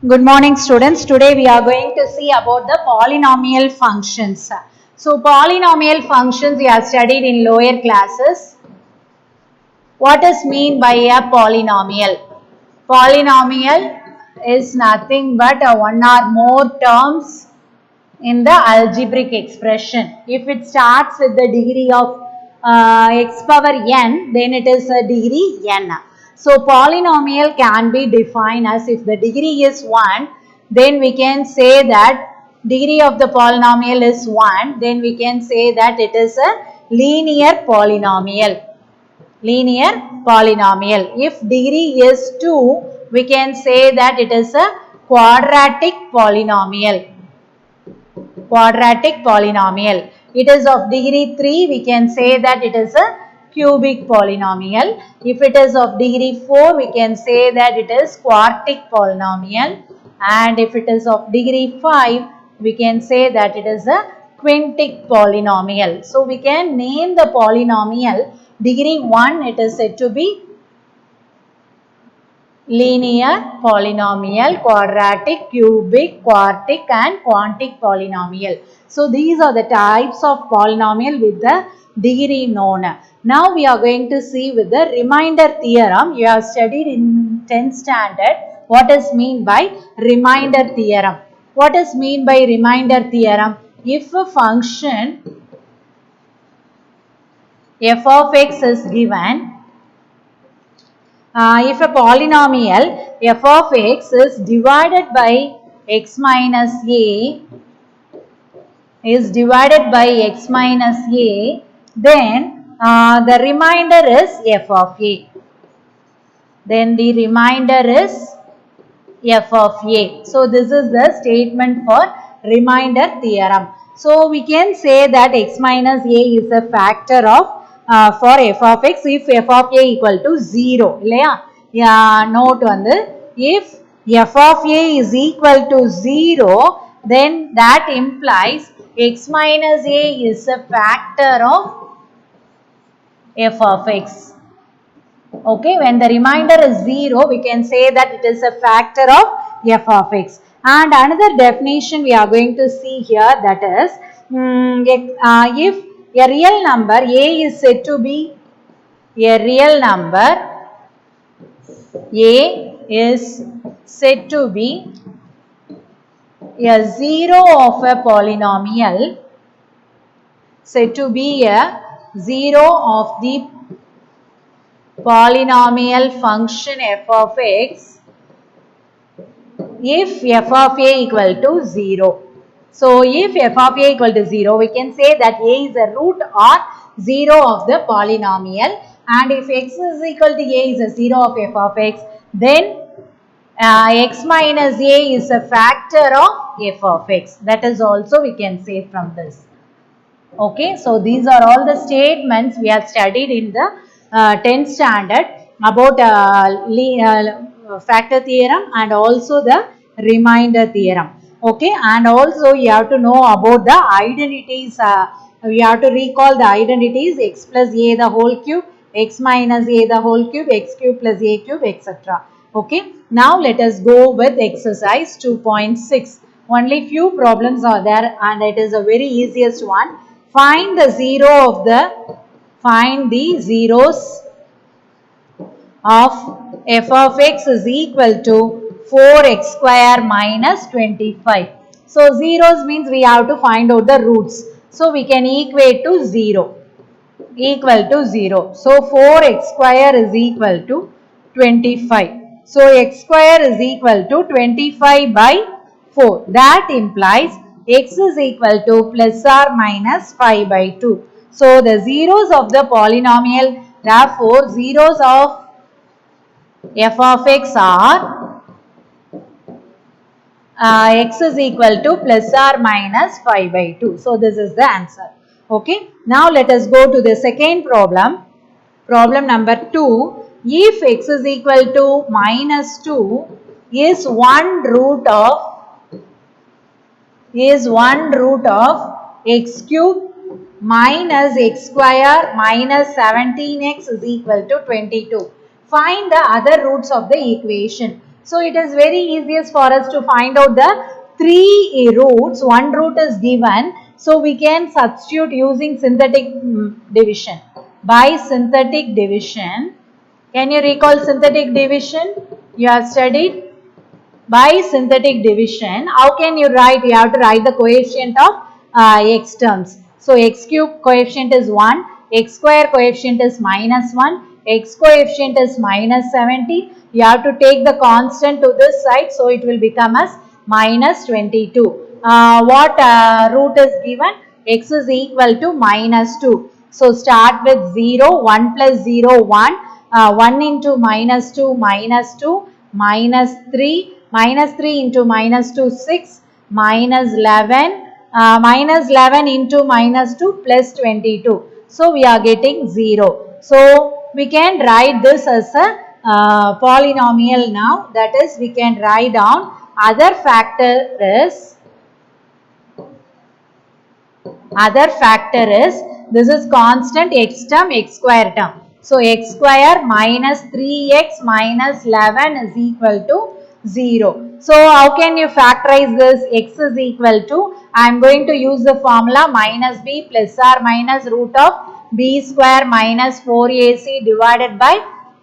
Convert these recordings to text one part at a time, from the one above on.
Good morning students. Today we are going to see about the polynomial functions. So polynomial functions we have studied in lower classes. What is mean by a polynomial? Polynomial is nothing but one or more terms in the algebraic expression. If it starts with the degree of x power n, then it is a degree n. So polynomial can be defined as, if the degree is 1, then we can say that degree of the polynomial is 1, then we can say that it is a linear polynomial. Linear polynomial. If degree is 2, we can say that it is a quadratic polynomial. Quadratic polynomial. It is of degree 3, we can say that it is a cubic polynomial. If it is of degree 4, we can say that it is quartic polynomial. And if it is of degree 5, we can say that it is a quintic polynomial. So we can name the polynomial. Degree 1, it is said to be linear polynomial, quadratic, cubic, quartic and quantic polynomial. So these are the types of polynomial with the degree known. Now we are going to see with the remainder theorem. You have studied in 10th standard what is mean by remainder theorem. What is mean by remainder theorem? If a function f of x is given, if a polynomial f of x is divided by x minus a then the remainder is f of a. Then the remainder is f of a. So this is the statement for remainder theorem. So we can say that x minus a is a factor of for f of x if f of a equal to 0. Note if f of a is equal to 0, then that implies x minus a is a factor of f of x. Okay, when the remainder is 0, we can say that it is a factor of f of x. And another definition we are going to see here, that is, if a real number a is said to be a real number, a is said to be a 0 of a polynomial, said to be a 0 of the polynomial function f of x if f of a equal to 0. So if f of a equal to 0, we can say that a is a root or 0 of the polynomial, and if x is equal to a is a 0 of f of x, then x minus a is a factor of f of x. That is also we can say from this. Okay, so these are all the statements we have studied in the 10th standard about factor theorem and also the remainder theorem. Okay, and also you have to know about the identities. You have to recall the identities: x plus a the whole cube, x minus a the whole cube, x cube plus a cube, etc. Okay, now let us go with exercise 2.6. Only few problems are there and it is a very easiest one. Find the zeros of f of x is equal to 4x square minus 25. So zeros means we have to find out the roots. So we can equate to 0. Equal to 0. So 4x square is equal to 25. So x square is equal to 25 by 4. That implies x is equal to plus or minus 5 by 2. So the zeros of the polynomial, therefore zeros of f of x are x is equal to plus or minus 5 by 2. So this is the answer. Okay. Now let us go to the second problem. Problem number 2. If x is equal to minus 2 is one root of x cube minus x square minus 17x is equal to 22. Find the other roots of the equation. So it is very easiest for us to find out the 3 roots. One root is given, so we can substitute using synthetic division. By synthetic division, can you recall synthetic division? You have studied. By synthetic division, how can you write? You have to write the coefficient of x terms. So x cube coefficient is 1, x square coefficient is -1, x coefficient is -70. You have to take the constant to this side, so it will become as -22. What root is given? X is equal to -2. So start with 0, 1 plus 0, 1. 1 into -2, -2, -3. -3 into -2, 6, -11, -11 into -2 plus 22. So we are getting 0. So we can write this as a polynomial now. That is, we can write down other factor is this is constant x term, x square term. So x square minus 3x minus 11 is equal to 0. So how can you factorize this? X is equal to, I am going to use the formula minus b plus or minus root of b square minus 4ac divided by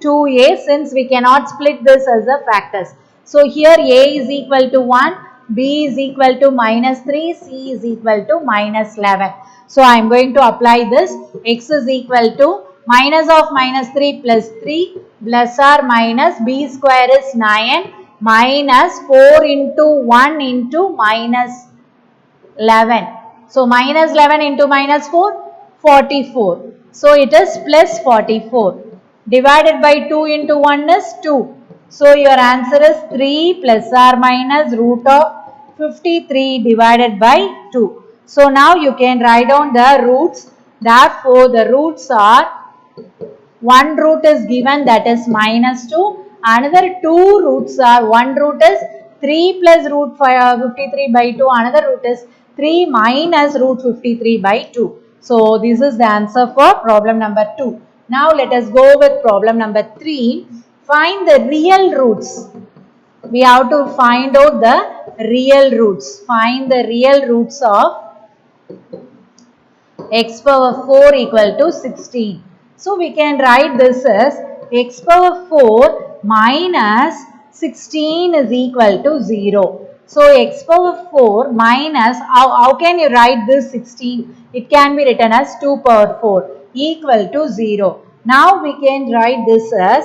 2a, since we cannot split this as the factors. So here a is equal to 1, b is equal to -3, c is equal to -11. So I am going to apply this. X is equal to minus of -3 plus 3 plus or minus b square is 9 minus 4 into 1 into -11. So minus 11 into -4, 44. So it is plus 44. Divided by 2 into 1 is 2. So your answer is 3 plus or minus root of 53 divided by 2. So now you can write down the roots. Therefore the roots are, one root is given, that is -2. Another two roots are, one root is 3 plus root 53 by 2. Another root is 3 minus root 53 by 2. So this is the answer for problem number 2. Now let us go with problem number 3. Find the real roots. We have to find out the real roots. Find the real roots of x power 4 equal to 16. So we can write this as x power 4 minus 16 is equal to 0. So x power 4 minus, how can you write this 16? It can be written as 2 power 4 equal to 0. Now we can write this as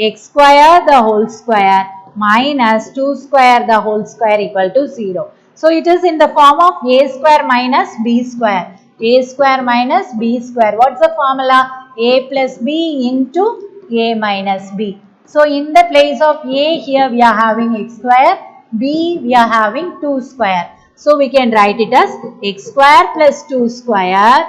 x square the whole square minus 2 square the whole square equal to 0. So it is in the form of a square minus b square. A square minus b square. What's the formula? A plus b into a minus b. So in the place of a, here we are having x square, b we are having 2 square. So we can write it as x square plus 2 square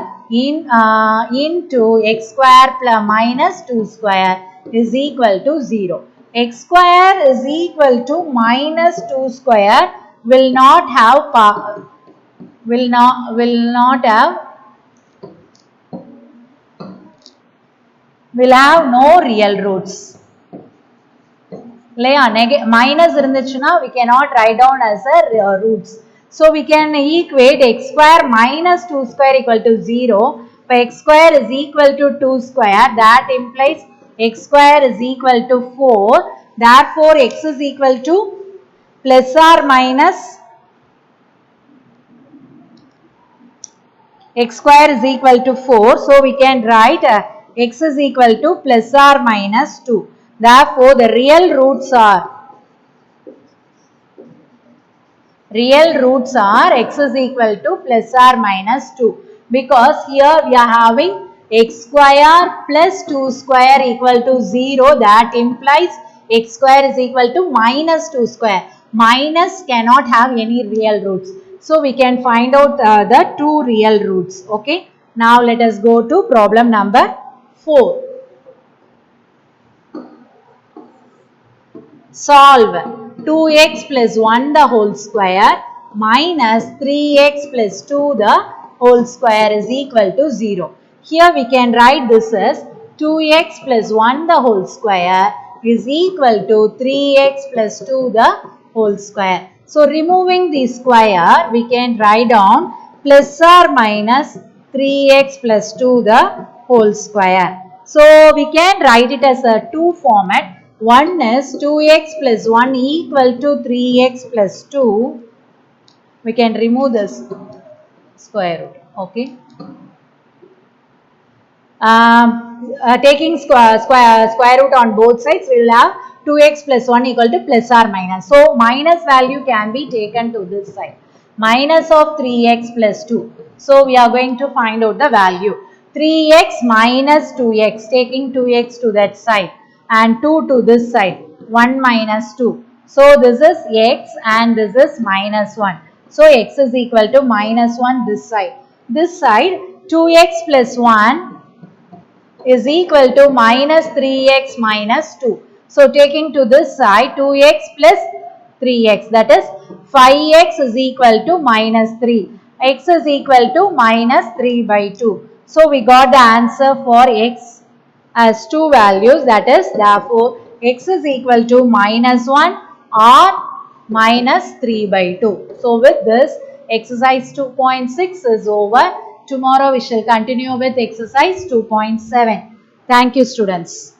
into x square plus minus 2 square is equal to 0. X square is equal to minus 2 square will not have no real roots. Minus irundichuna we cannot write down as a roots. So we can equate x square minus 2 square equal to 0. But x square is equal to 2 square. That implies x square is equal to 4. Therefore x is equal to plus or minus, x square is equal to 4. So we can write x is equal to plus or minus 2. Therefore the real roots are x is equal to plus or minus 2, because here we are having x square plus 2 square equal to 0. That implies x square is equal to minus 2 square. Minus cannot have any real roots. So we can find out the two real roots. Okay. Now let us go to problem number 4. Solve 2x plus 1 the whole square minus 3x plus 2 the whole square is equal to 0. Here we can write this as 2x plus 1 the whole square is equal to 3x plus 2 the whole square. So removing the square, we can write down plus or minus 3x plus 2 the whole square. So we can write it as a 2 format. One is 2x plus 1 equal to 3x plus 2. We can remove this square root. Okay. Taking square root on both sides, we will have 2x plus 1 equal to plus or minus. So minus value can be taken to this side. Minus of 3x plus 2. So we are going to find out the value. 3x minus 2x, taking 2x to that side and 2 to this side. 1 minus 2. So this is x and this is minus 1. So x is equal to minus 1 this side. This side 2x plus 1 is equal to minus 3x minus 2. So taking to this side 2x plus 3x, that is 5x is equal to minus 3. X is equal to minus 3 by 2. So we got the answer for x as two values, that is therefore x is equal to minus 1 or minus 3 by 2. So with this exercise 2.6 is over. Tomorrow we shall continue with exercise 2.7. Thank you, students.